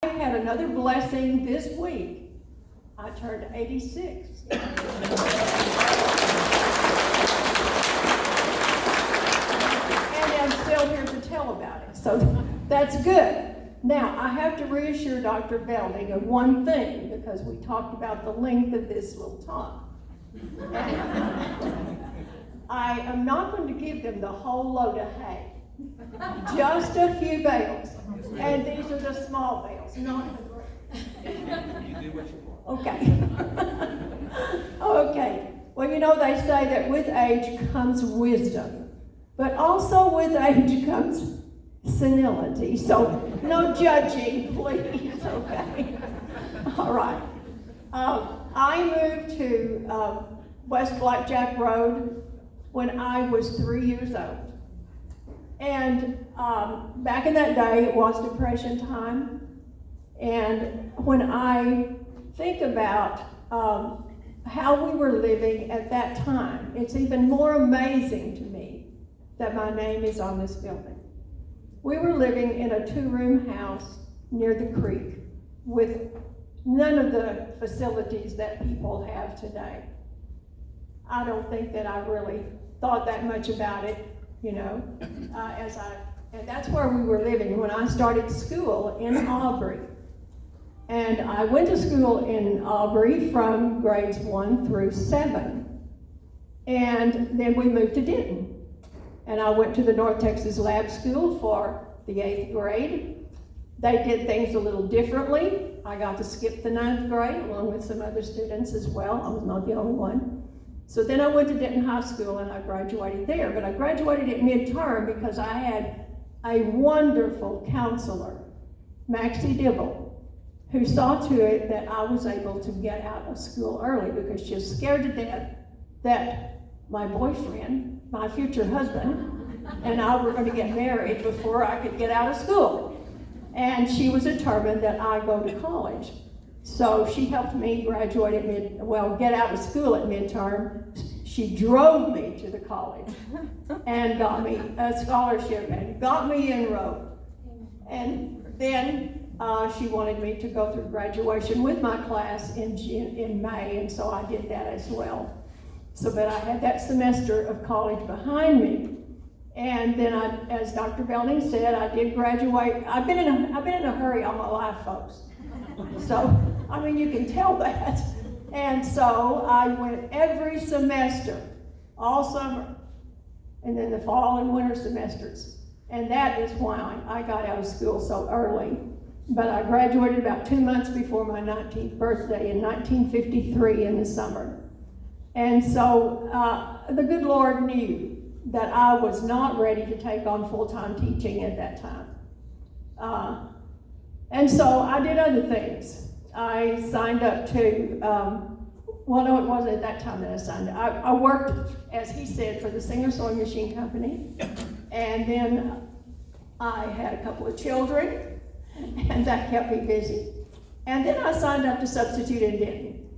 I had another blessing this week. I turned 86. And I'm still here to tell about it, so that's good. Now, I have to reassure Dr. Belding of one thing, because we talked about the length of this little talk. I am not going to give them the whole load of hay. Just a few bales. And these are the small bales, not the great. You do what you want. Okay. Okay. Well, you know, they say that with age comes wisdom, but also with age comes senility. So no judging, please. Okay. All right. I moved to West Blackjack Road when I was 3 years old. And back in that day, it was Depression time. And when I think about how we were living at that time, it's even more amazing to me that my name is on this building. We were living in a 2-room house near the creek with none of the facilities that people have today. I don't think that I really thought that much about it, you know, and that's where we were living when I started school in Aubrey. And I went to school in Aubrey from grades 1 through 7. And then we moved to Denton. And I went to the North Texas Lab School for the 8th grade. They did things a little differently. I got to skip the 9th grade along with some other students as well. I was not the only one. So then I went to Denton High School and I graduated there. But I graduated at midterm because I had a wonderful counselor, Maxie Dibble, who saw to it that I was able to get out of school early because she was scared to death that my boyfriend, my future husband, and I were going to get married before I could get out of school. And she was determined that I go to college. So she helped me graduate at get out of school at midterm. She drove me to the college and got me a scholarship and got me enrolled. And then she wanted me to go through graduation with my class in May, and so I did that as well. So, but I had that semester of college behind me. And then as Dr. Belding said, I did graduate. I've been in a hurry all my life, folks. So, I mean, you can tell that. And so I went every semester, all summer, and then the fall and winter semesters. And that is why I got out of school so early. But I graduated about 2 months before my 19th birthday in 1953 in the summer. And so the good Lord knew that I was not ready to take on full-time teaching at that time. And so I did other things. I signed up to, well, no, it wasn't at that time that I signed up. I worked, as he said, for the Singer Sewing Machine Company. And then I had a couple of children, and that kept me busy. And then I signed up to substitute in Denton.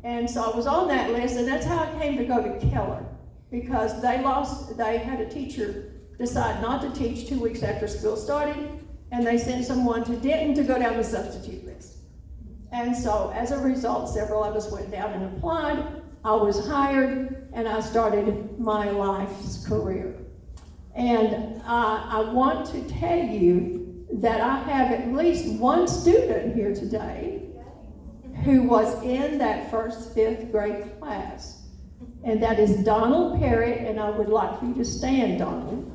And so I was on that list, and that's how I came to go to Keller, because they had a teacher decide not to teach 2 weeks after school started, and they sent someone to Denton to go down the substitute list. And so as a result, several of us went down and applied. I was hired, and I started my life's career. And I want to tell you that I have at least one student here today who was in that first 5th grade class. And that is Donald Parrott, and I would like for you to stand, Donald.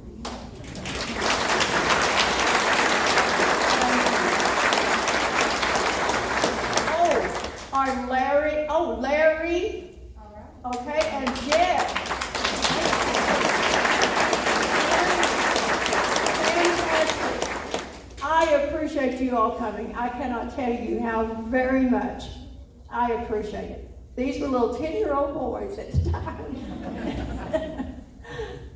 Larry. Okay, and Jeff. I appreciate you all coming. I cannot tell you how very much I appreciate it. These were little 10-year-old boys at the time.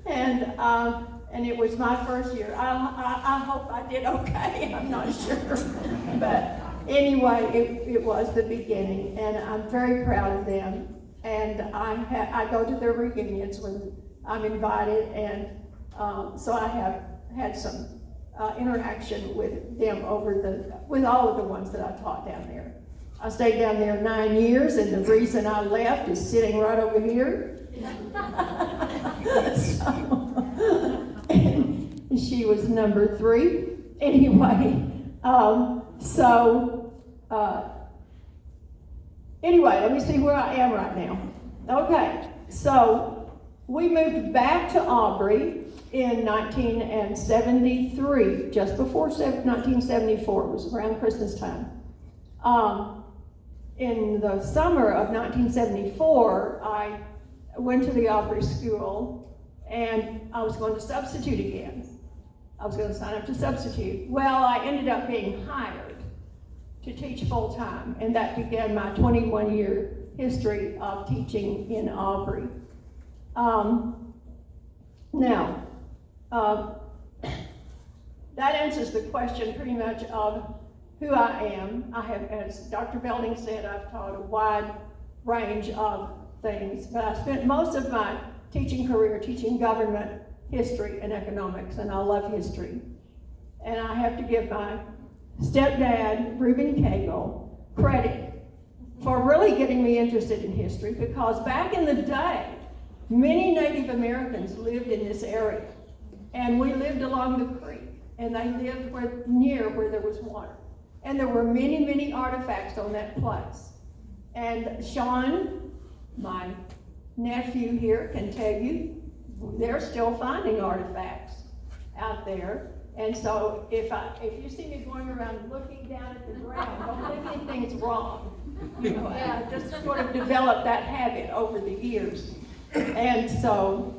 And it was my first year. I hope I did okay, I'm not sure. But anyway, it was the beginning, and I'm very proud of them. And I go to their reunions when I'm invited, and so I have had some interaction with them with all of the ones that I taught down there. I stayed down there 9 years, and the reason I left is sitting right over here. And she was number 3. Anyway, anyway, let me see where I am right now. Okay, so we moved back to Aubrey in 1973, just before 1974. It was around Christmas time. In the summer of 1974, I went to the Aubrey school, and I was going to substitute again. I was going to sign up to substitute. Well, I ended up being hired to teach full-time, and that began my 21-year history of teaching in Aubrey. That answers the question pretty much of who I am. I have, as Dr. Belding said, I've taught a wide range of things, but I spent most of my teaching career teaching government, history, and economics, and I love history. And I have to give my stepdad, Reuben Cagle, credit for really getting me interested in history, because back in the day, many Native Americans lived in this area, and we lived along the creek, and they lived near where there was water. And there were many, many artifacts on that place. And Sean, my nephew here, can tell you, they're still finding artifacts out there. And so if you see me going around looking down at the ground, don't think anything's wrong. You know, I just sort of developed that habit over the years. And so,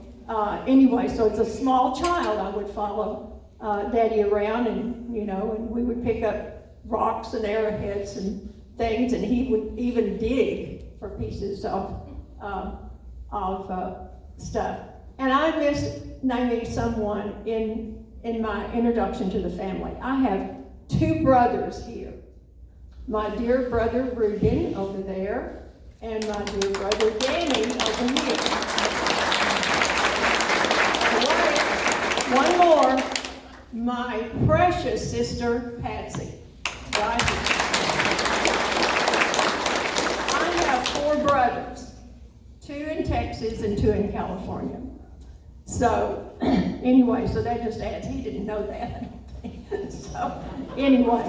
anyway, so as a small child, I would follow Daddy around, and we would pick up rocks and arrowheads and things, and he would even dig for pieces of stuff. And I missed naming someone in my introduction to the family. I have 2 brothers here. My dear brother Reuben over there, and my dear brother Danny over here. One more, my precious sister Patsy. Right here. I have 4 brothers, 2 in Texas and 2 in California. So, anyway, so that just adds, he didn't know that. So, anyway,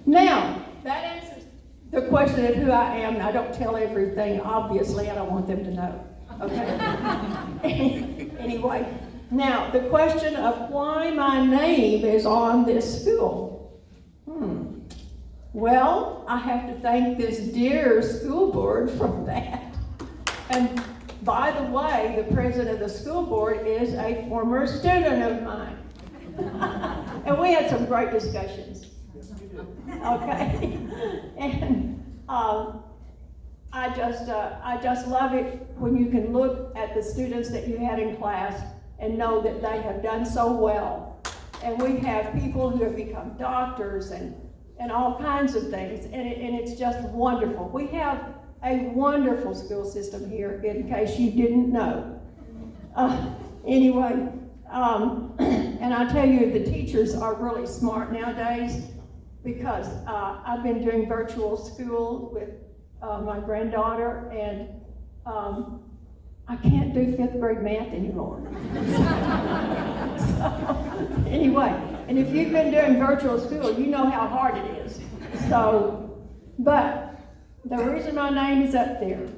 now, that answers the question of who I am. I don't tell everything, obviously, I don't want them to know, okay? Anyway, now, the question of why my name is on this school. Well, I have to thank this dear school board for that. And by the way, the president of the school board is a former student of mine. And we had some great discussions. Okay? And I just love it when you can look at the students that you had in class and know that they have done so well. And we have people who have become doctors and all kinds of things, and it's just wonderful. We have a wonderful school system here, in case you didn't know. Anyway, and I tell you, the teachers are really smart nowadays, because I've been doing virtual school with my granddaughter, and I can't do 5th grade math anymore. So, anyway, and if you've been doing virtual school, you know how hard it is. So, but the reason my name is up there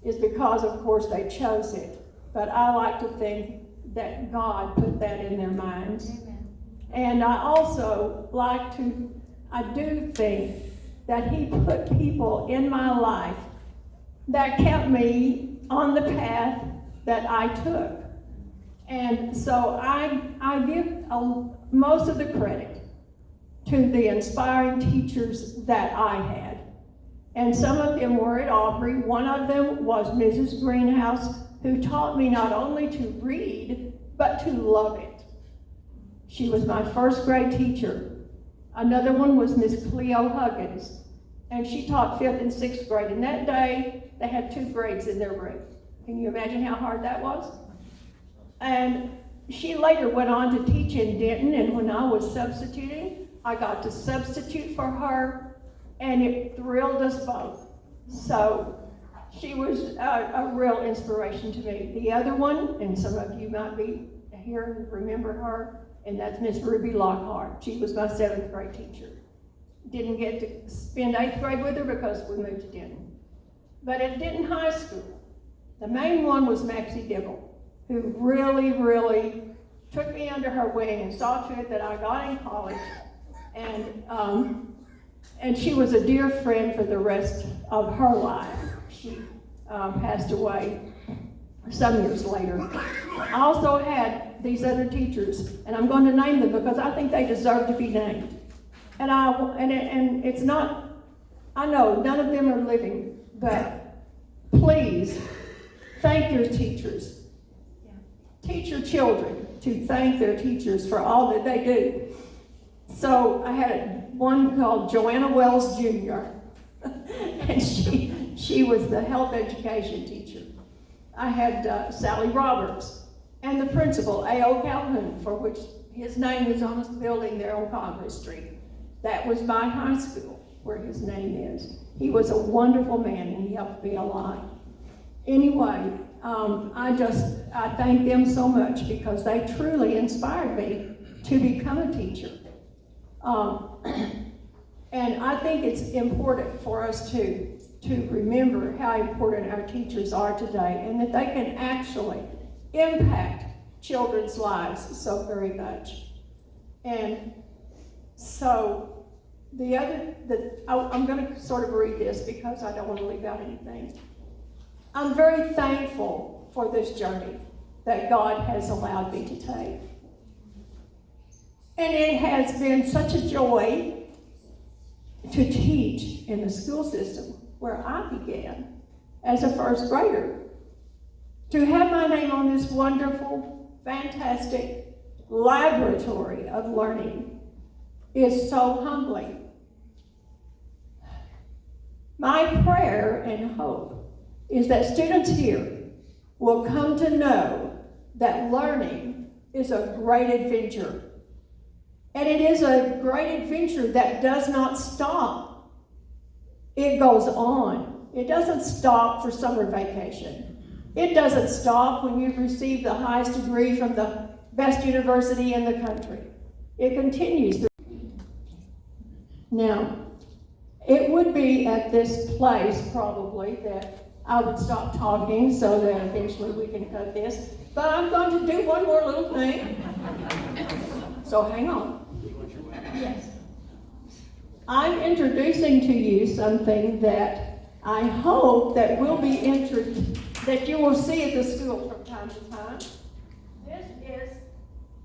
is because, of course, they chose it. But I like to think that God put that in their minds. Amen. And I also I do think that He put people in my life that kept me on the path that I took. And so I give most of the credit to the inspiring teachers that I had. And some of them were at Aubrey. One of them was Mrs. Greenhouse, who taught me not only to read, but to love it. She was my 1st grade teacher. Another one was Miss Cleo Huggins, and she taught 5th and 6th grade. And that day, they had 2 grades in their room. Can you imagine how hard that was? And she later went on to teach in Denton, and when I was substituting, I got to substitute for her, and it thrilled us both. So she was a real inspiration to me. The other one, and some of you might be here and remember her, and that's Miss Ruby Lockhart. She was my 7th grade teacher. Didn't get to spend 8th grade with her because we moved to Denton. But at Denton High School, the main one was Maxie Dibble, who really, really took me under her wing and saw to it that I got in college. And she was a dear friend for the rest of her life. She passed away some years later. I also had these other teachers, and I'm going to name them because I think they deserve to be named. And it's not, I know none of them are living, but please thank your teachers. Teach your children to thank their teachers for all that they do. So I had one called Joanna Wells Jr., and she was the health education teacher. I had Sally Roberts, and the principal, A.O. Calhoun, for which his name is on this building there on Congress Street. That was my high school, where his name is. He was a wonderful man, and he helped me a lot. Anyway, I thank them so much because they truly inspired me to become a teacher. And I think it's important for us to remember how important our teachers are today, and that they can actually impact children's lives so very much. And so I'm going to sort of read this because I don't want to leave out anything. I'm very thankful for this journey that God has allowed me to take. And it has been such a joy to teach in the school system where I began as a 1st grader. To have my name on this wonderful, fantastic laboratory of learning is so humbling. My prayer and hope is that students here will come to know that learning is a great adventure. And it is a great adventure that does not stop. It goes on. It doesn't stop for summer vacation. It doesn't stop when you've received the highest degree from the best university in the country. It continues. Now, it would be at this place probably that I would stop talking so that eventually we can cut this. But I'm going to do one more little thing. So hang on. Yes. I'm introducing to you something that I hope that will be that you will see at the school from time to time. This is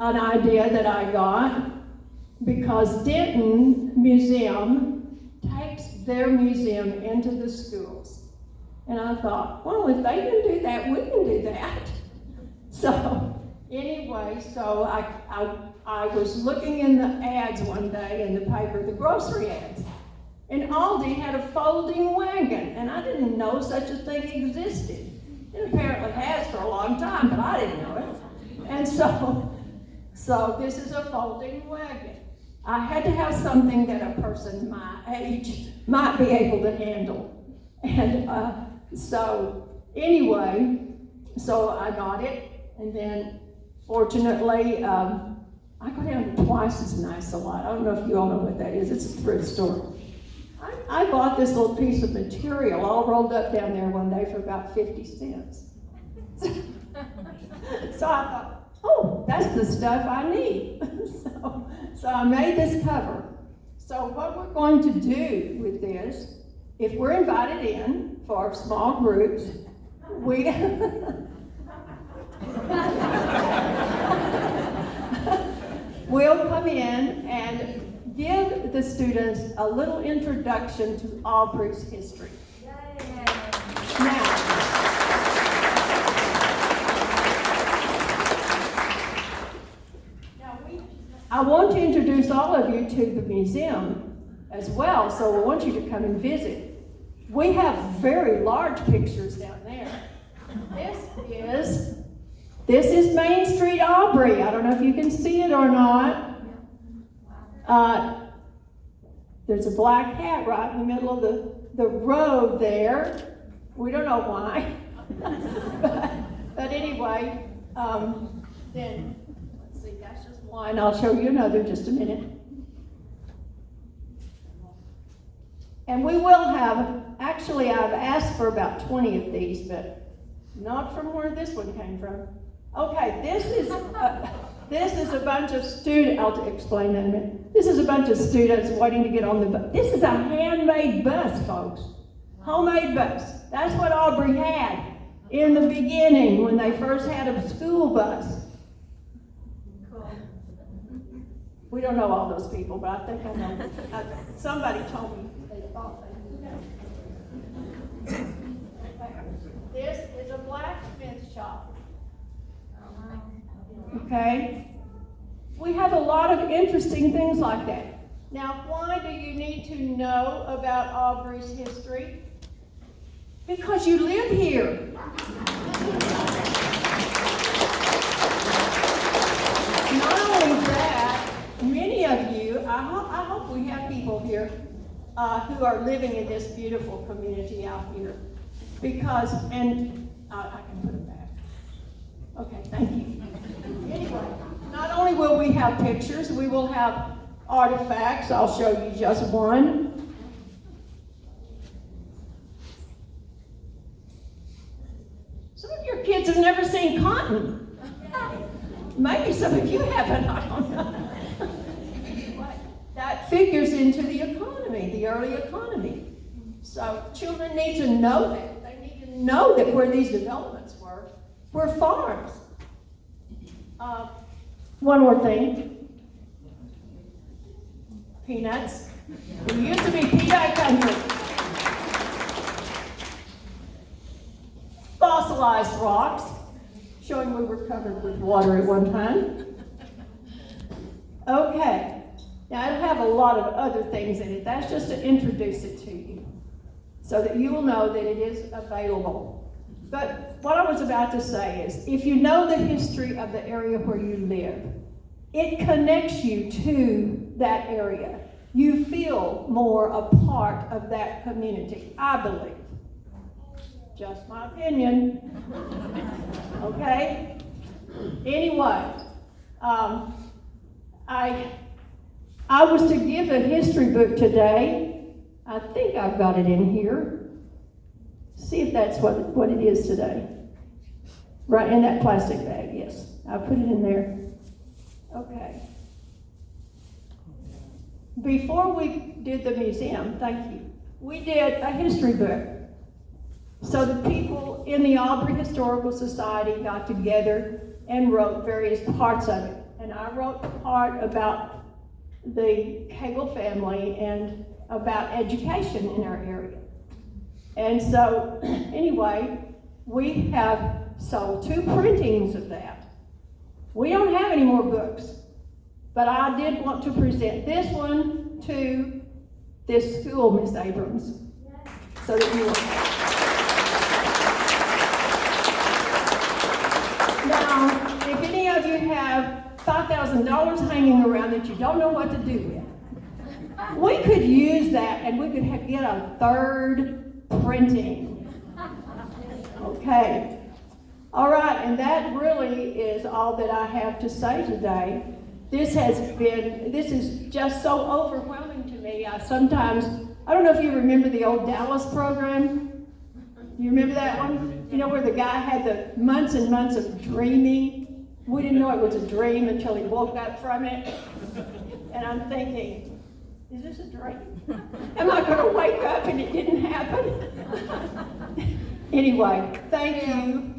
an idea that I got because Denton Museum takes their museum into the schools. And I thought, well, if they can do that, we can do that. So anyway, so I was looking in the ads one day in the paper, the grocery ads, and Aldi had a folding wagon, and I didn't know such a thing existed. It apparently has for a long time, but I didn't know it. And so this is a folding wagon. I had to have something that a person my age might be able to handle. And so I got it, and then fortunately, I go down to Twice as Nice a lot. I don't know if you all know what that is. It's a thrift store. I bought this little piece of material all rolled up down there one day for about 50 cents. So I thought, oh, that's the stuff I need. So I made this cover. So what we're going to do with this, if we're invited in for small groups, we we'll come in and give the students a little introduction to Aubrey's history. Now, I want to introduce all of you to the museum as well, so I want you to come and visit. We have very large pictures down there. This is This is Main Street, Aubrey. I don't know if you can see it or not. There's a black hat right in the middle of the road there. We don't know why. but anyway, then, let's see, that's just one. I'll show you another in just a minute. And we will have, actually I've asked for about 20 of these, but not from where this one came from. Okay, this is a bunch of students, I'll explain that in a minute. This is a bunch of students waiting to get on the bus. This is a handmade bus, folks. Homemade bus. That's what Aubrey had in the beginning when they first had a school bus. We don't know all those people, but I think I know. Somebody told me they thought they knew. This is a blacksmith shop. Okay? We have a lot of interesting things like that. Now, why do you need to know about Aubrey's history? Because you live here. Not only that, many of you, I hope we have people here who are living in this beautiful community out here. Because, and I can put it back. Okay, thank you. Anyway, not only will we have pictures, we will have artifacts. I'll show you just one. Some of your kids have never seen cotton. Maybe some of you haven't, I don't know. That figures into the economy, the early economy. So children need to know that. They need to know that where these developments were farms. One more thing. Peanuts. It used to be peanut country. Fossilized rocks, showing we were covered with water at one time. Okay. Now, it'll have a lot of other things in it. That's just to introduce it to you, so that you will know that it is available. But what I was about to say is, if you know the history of the area where you live, it connects you to that area. You feel more a part of that community, I believe. Just my opinion. Okay? Anyway, I was to give a history book today. I think I've got it in here. See if that's what it is today. Right in that plastic bag, yes. I put it in there. Okay. Before we did the museum, thank you, we did a history book. So the people in the Aubrey Historical Society got together and wrote various parts of it. And I wrote the part about the Cagle family and about education in our area. And so, anyway, we have sold 2 printings of that. We don't have any more books, but I did want to present this one to this school, Miss Abrams, so that you will. Now, if any of you have $5,000 hanging around that you don't know what to do with, we could use that and we could get a 3rd printing. Okay. All right, and that really is all that I have to say today. This is just so overwhelming to me. I don't know if you remember the old Dallas program. You remember that one? You know, where the guy had the months and months of dreaming. We didn't know it was a dream until he woke up from it. And I'm thinking, is this a dream? Am I going to wake up and it didn't happen? Anyway, thank you.